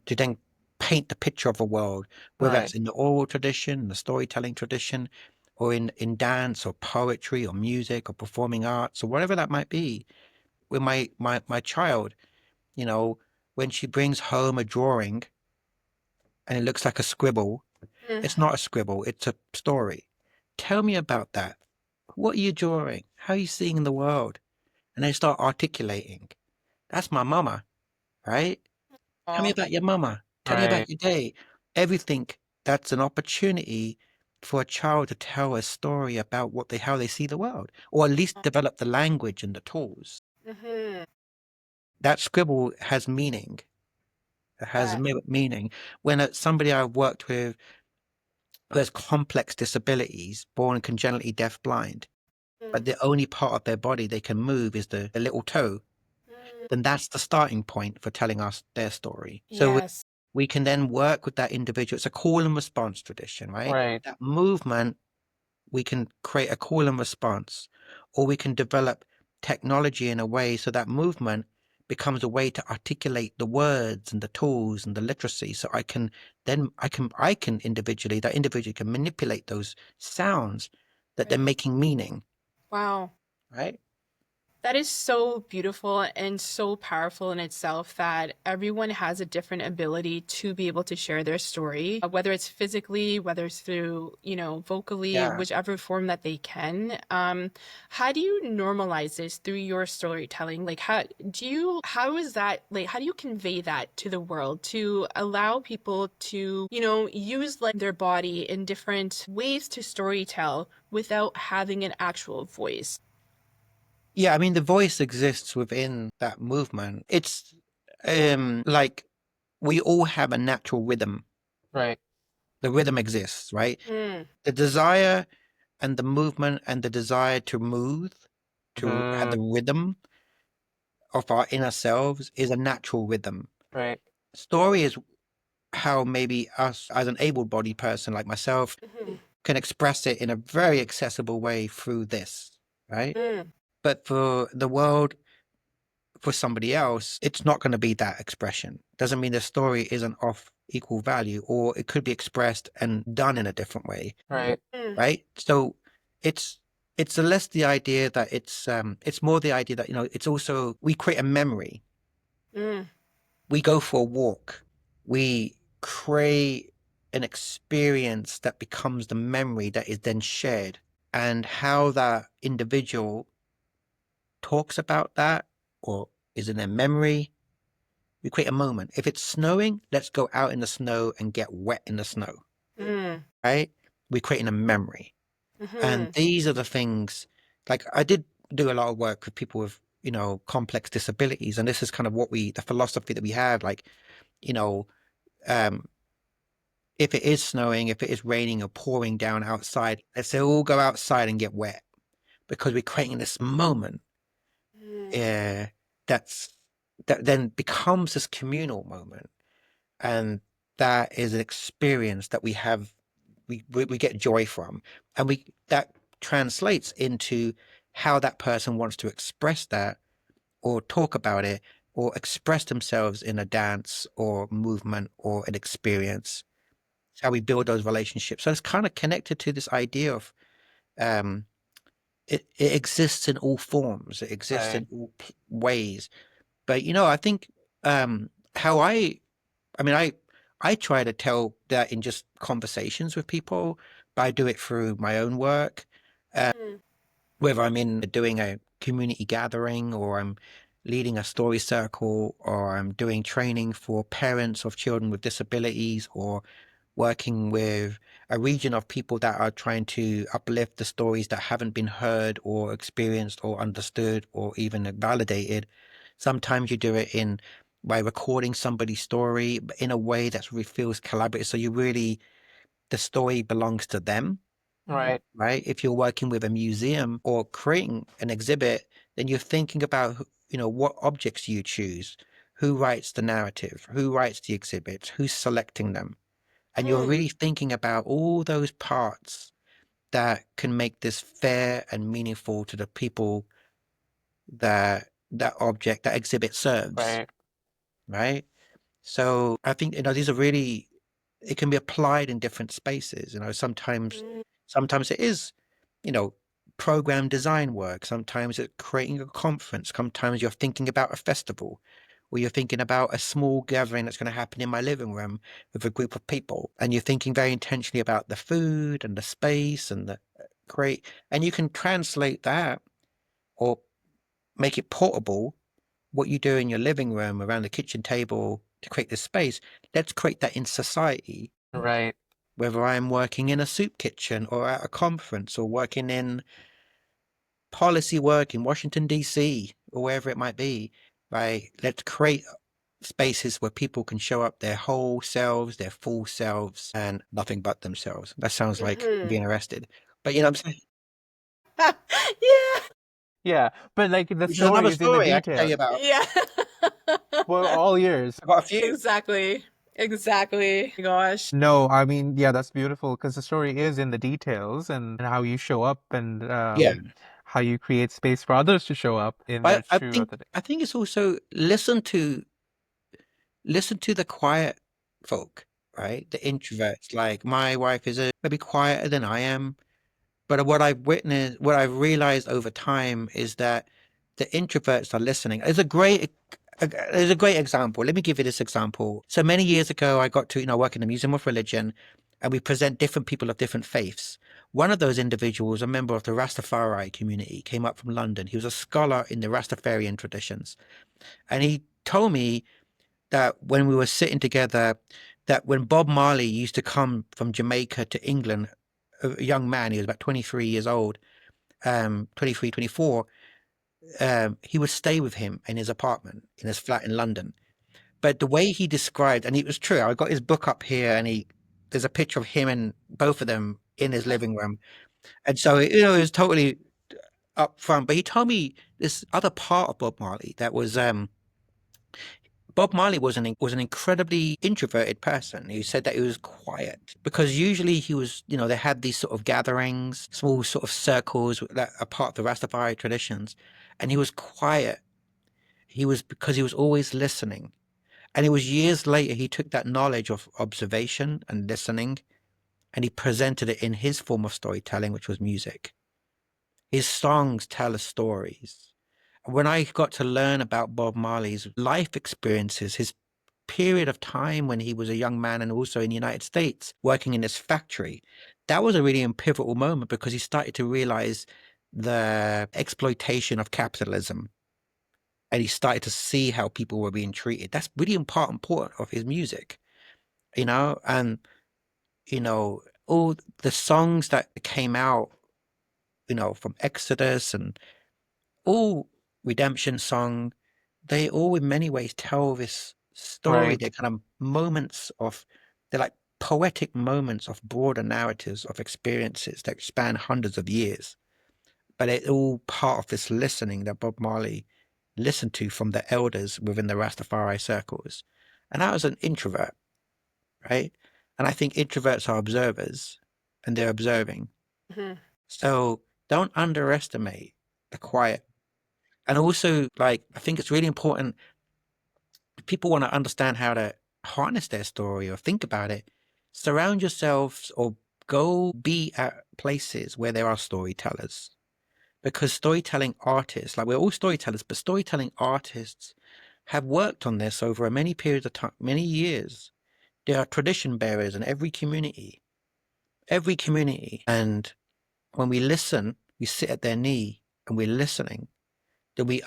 to then paint the picture of a world, whether Right. that's in the oral tradition, the storytelling tradition, or in dance or poetry or music or performing arts or whatever that might be. With my child, you know, when she brings home a drawing, and it looks like a scribble. Mm. It's not a scribble, it's a story. Tell me about that. What are you drawing? How are you seeing the world? And they start articulating. That's my mama, right? Tell me Oh, about your mama. Tell me Right. about your day. Everything that's an opportunity for a child to tell a story about how they see the world, or at least develop the language and the tools. mm-hmm. That scribble has meaning. It has Yeah. meaning. When somebody I've worked with who has complex disabilities, born congenitally deaf blind, but Mm. the only part of their body they can move is the little toe, Mm. then that's the starting point for telling us their story. So Yes. we can then work with that individual. It's a call and response tradition, right? Right. That movement, we can create a call and response, or we can develop technology in a way so that movement becomes a way to articulate the words and the tools and the literacy. So I can individually, that individual can manipulate those sounds that they're Right. making meaning, Wow. right? That is so beautiful and so powerful in itself that everyone has a different ability to be able to share their story, whether it's physically, whether it's through, vocally, Yeah. whichever form that they can. How do you normalize this through your storytelling? Like, how is that, like, how do you convey that to the world to allow people to, use like their body in different ways to storytell without having an actual voice? Yeah, I mean the voice exists within that movement. It's like we all have a natural rhythm. Right. The rhythm exists, right? Mm, The desire and the movement and the desire to move, to have Mm, the rhythm of our inner selves is a natural rhythm. right. Story is how maybe us as an able-bodied person like myself mhm, can express it in a very accessible way through this, right? mm, But for the world, for somebody else, it's not going to be that expression. Doesn't mean the story isn't of equal value, or it could be expressed and done in a different way, Right. mm, right? So it's it's less the idea that it's more the idea that it's also we create a memory. mm, We go for a walk. We create an experience that becomes the memory that is then shared, and how that individual talks about that or is in their memory. We create a moment. If it's snowing, let's go out in the snow and get wet in the snow, mm, right? We're creating a memory. And mhm, these are the things, like I did do a lot of work with people with, complex disabilities. And this is kind of the philosophy that we have, like, you know, um, if it is snowing, if it is raining or pouring down outside, let's say all go outside and get wet because we're creating this moment mm, uh, that's that then becomes this communal moment. And that is an experience that we have, we get joy from, and we that translates into how that person wants to express that or talk about it or express themselves in a dance or movement or an experience. It's how we build those relationships. So it's kind of connected to this idea of um it exists in all forms, it exists Right. in all ways. But I think how I mean, I try to tell that in just conversations with people, but I do it through my own work, mm, whether I'm in doing a community gathering or I'm leading a story circle or I'm doing training for parents of children with disabilities or working with a region of people that are trying to uplift the stories that haven't been heard or experienced or understood or even validated. Sometimes you do it in by recording somebody's story in a way that really feels collaborative. So the story belongs to them, Right. right? If you're working with a museum or creating an exhibit, then you're thinking about, what objects you choose, who writes the narrative, who writes the exhibits, who's selecting them. And you're mm, really thinking about all those parts that can make this fair and meaningful to the people that object, that exhibit serves, Right. right? So I think, these are really, it can be applied in different spaces. mm, Sometimes it is, you know, program design work. Sometimes it's creating a conference. Sometimes you're thinking about a festival or you're thinking about a small gathering that's going to happen in my living room with a group of people, and you're thinking very intentionally about the food and the space and the create, and you can translate that or make it portable. What you do in your living room around the kitchen table to create this space, let's create that in society. Right. Whether I'm working in a soup kitchen or at a conference or working in policy work in Washington, D.C., or wherever it might be, right? Let's create spaces where people can show up their whole selves, their full selves, and nothing but themselves. That sounds like being arrested. But you know what I'm saying? Yeah. Yeah, but like the Which is another story is in the story I can tell detail. you about. Yeah. For all years. I've got a few. Exactly. Exactly. Gosh. No, I mean, yeah, that's beautiful because the story is in the details and how you show up and Yeah. how you create space for others to show up in their But true authentic. I think it's also listen to the quiet folk, right? The introverts. Like my wife is maybe quieter than I am. But what I've witnessed, what I've realized over time is that the introverts are listening. There's a great example. Let me give you this example. So many years ago, I got to, work in the Museum of Religion, and we present different people of different faiths. One of those individuals, a member of the Rastafari community, came up from London. He was a scholar in the Rastafarian traditions. And he told me that when we were sitting together, that when Bob Marley used to come from Jamaica to England, a young man, he was about 23 years old, 23, 24, he would stay with him in his apartment, in his flat in London. But the way he described, and it was true, I got his book up here, and there's a picture of him and both of them in his living room. And so, it was totally up front. But he told me this other part of Bob Marley that was, Bob Marley was an incredibly introverted person. He said that he was quiet because usually he was, they had these sort of gatherings, small sort of circles that are part of the Rastafari traditions, and he was quiet. Because he was always listening. And it was years later he took that knowledge of observation and listening, and he presented it in his form of storytelling, which was music. His songs tell us stories. When I got to learn about Bob Marley's life experiences, his period of time when he was a young man and also in the United States working in this factory, that was a really pivotal moment because he started to realize the exploitation of capitalism, and he started to see how people were being treated. That's really important of his music, and all the songs that came out, from Exodus and all redemption song, they all in many ways tell this story. Right. They're kind of they're like poetic moments of broader narratives of experiences that span hundreds of years. But it's all part of this listening that Bob Marley listened to from the elders within the Rastafari circles. And I was an introvert, right? And I think introverts are observers and they're observing. Mhm. So don't underestimate the quiet. And also, like, I think it's really important if people want to understand how to harness their story or think about it, surround yourselves or go be at places where there are storytellers. Because storytelling artists, like we're all storytellers, but storytelling artists have worked on this over a many periods of time, many years. There are tradition bearers in every community, every community. And when we listen, we sit at their knee and we're listening, then we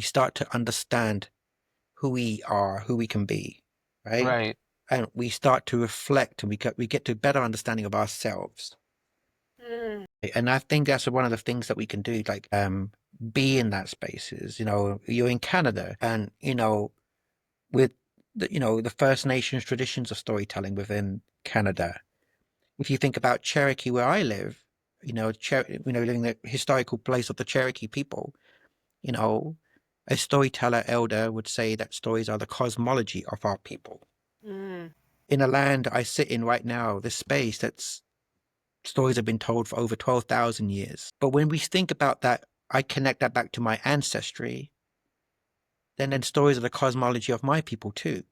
start to understand who we are, who we can be, right? Right. And we start to reflect and we get to a better understanding of ourselves. Mm. And I think that's one of the things that we can do, like be in that spaces. You're in Canada, and with the First Nations traditions of storytelling within Canada. If you think about Cherokee, where I live, living the historical place of the Cherokee people, you know, a storyteller elder would say that stories are the cosmology of our people. Mm. In a land I sit in right now, this space that's stories have been told for over 12,000 years. But when we think about that, I connect that back to my ancestry, then stories are the cosmology of my people too.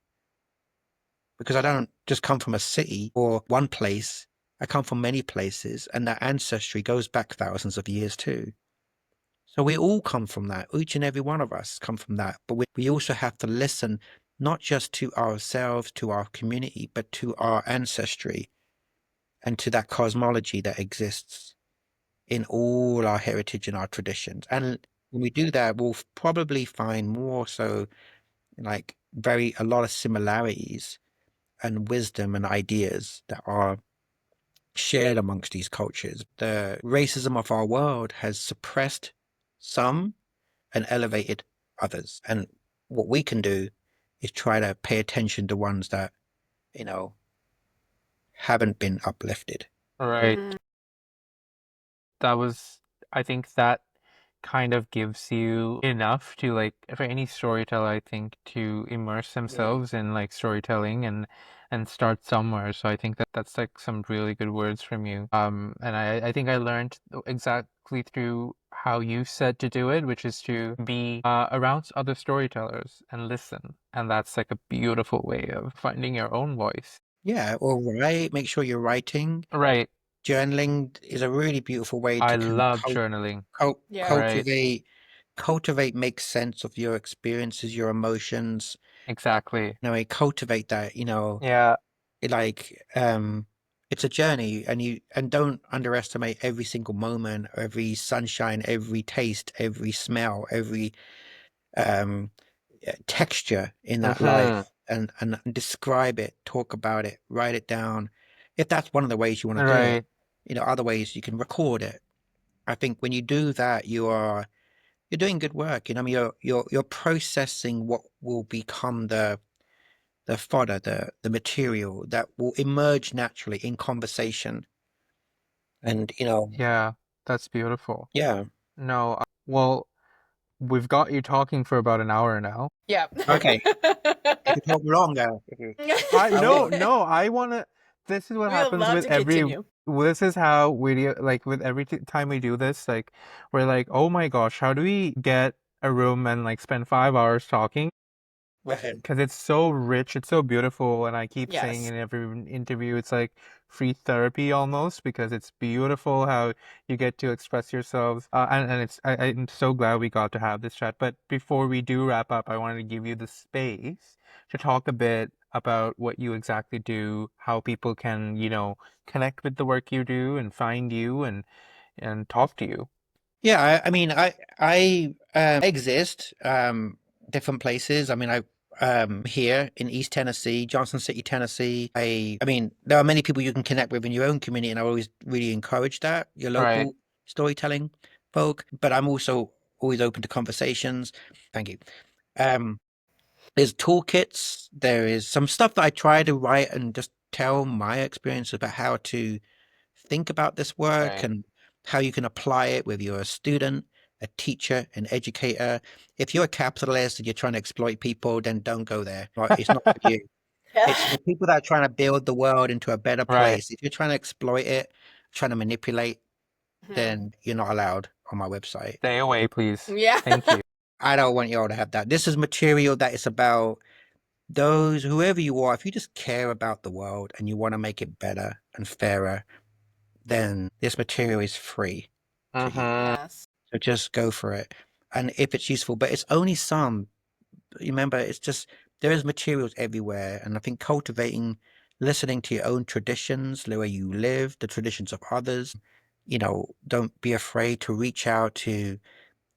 Because I don't just come from a city or one place, I come from many places, and that ancestry goes back thousands of years too. So we all come from that. Each and every one of us come from that. But we also have to listen not just to ourselves, to our community, but to our ancestry and to that cosmology that exists in all our heritage and our traditions. And when we do that, we'll probably find more so like a lot of similarities and wisdom and ideas that are shared amongst these cultures. The racism of our world has suppressed some and elevated others. And what we can do is try to pay attention to ones that, you know, haven't been uplifted. Right. Mhm. That was, I think that kind of gives you enough to like for any storyteller, I think, to immerse themselves in like storytelling and start somewhere. So I think that that's like some really good words from you. And I think I learned exactly through how you said to do it, which is to be around other storytellers and listen. And that's like a beautiful way of finding your own voice. Yeah, or write, make sure you're writing. Right. Journaling is a really beautiful way I to love journaling. Yeah. Right. cultivate, make sense of your experiences, your emotions. Exactly. Cultivate that, Yeah. like it's a journey, and don't underestimate every single moment, every sunshine, every taste, every smell, every um texture in that Mm-hmm. life, and describe it, talk about it, write it down. If that's one of the ways you want to do it, Right. other ways you can record it. I think when you do that, you're doing good work. I mean, you're processing what will become the fodder, the material that will emerge naturally in conversation. And Yeah, that's beautiful. yeah. No, well, we've got you talking for about an hour now. Yeah. Okay, you can talk longer if you. I I no, will. no, I wanna this is what We would happens love with to every continue. this is how we like with every time we do this, like we're like, "Oh my gosh, how do we get a room and like spend 5 hours talking?" Right. Because it's so rich, it's so beautiful, and I keep saying Yes. in every interview, it's like free therapy almost because it's beautiful how you get to express yourselves. And I'm so glad we got to have this chat. But before we do wrap up, I wanted to give you the space to talk a bit about what you exactly do, how people can, connect with the work you do and find you and talk to you. Yeah, I mean, I exist different places. I mean, I here in East Tennessee, Johnson City, Tennessee. I mean, there are many people you can connect with in your own community, and I always really encourage that your Right. local storytelling folk. But I'm also always open to conversations. Thank you. Um, there's toolkits. There is some stuff that I try to write and just tell my experience about how to think about this work Right. and how you can apply it, whether you're a student, a teacher, an educator. If you're a capitalist and you're trying to exploit people, then don't go there. Right? It's not for you. It's for people that are trying to build the world into a better Right. place. If you're trying to exploit it, trying to manipulate, Mhm. then you're not allowed on my website. Stay away, please. Yeah. Thank you. I don't want you all to have that. This is material that is about those, whoever you are, if you just care about the world and you want to make it better and fairer, then this material is free to you. Mm-hmm. Yes. So just go for it. And if it's useful, but it's only some. Remember, it's just there is materials everywhere. And I think cultivating, listening to your own traditions, the way you live, the traditions of others, don't be afraid to reach out to,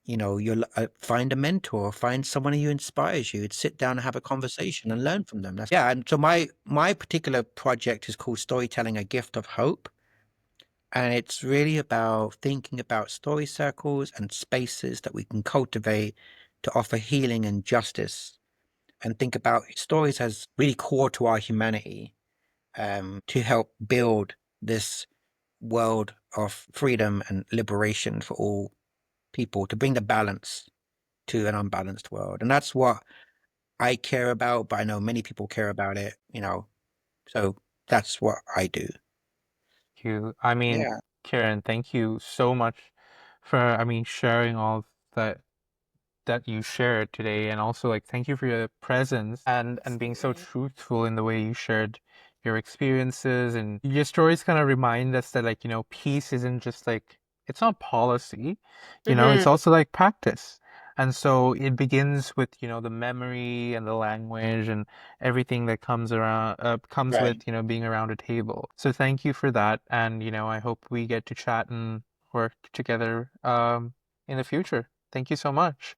your find a mentor, find someone who inspires you, sit down and have a conversation and learn from them. Yeah. And so my particular project is called Storytelling: A Gift of Hope. And it's really about thinking about story circles and spaces that we can cultivate to offer healing and justice, and think about stories as really core to our humanity, to help build this world of freedom and liberation for all people, to bring the balance to an unbalanced world. And that's what I care about, but I know many people care about it. So that's what I do. You. I mean, Yeah, Kiran, thank you so much for, sharing all that you shared today, and also like thank you for your presence and being so Absolutely. truthful in the way you shared your experiences and your stories kind of remind us that like, peace isn't just like it's not policy, it's Mm-hmm. also like practice. And so it begins with, the memory and the language and everything that comes with, Right. being around a table. So thank you for that. And, I hope we get to chat and work together in the future. Thank you so much.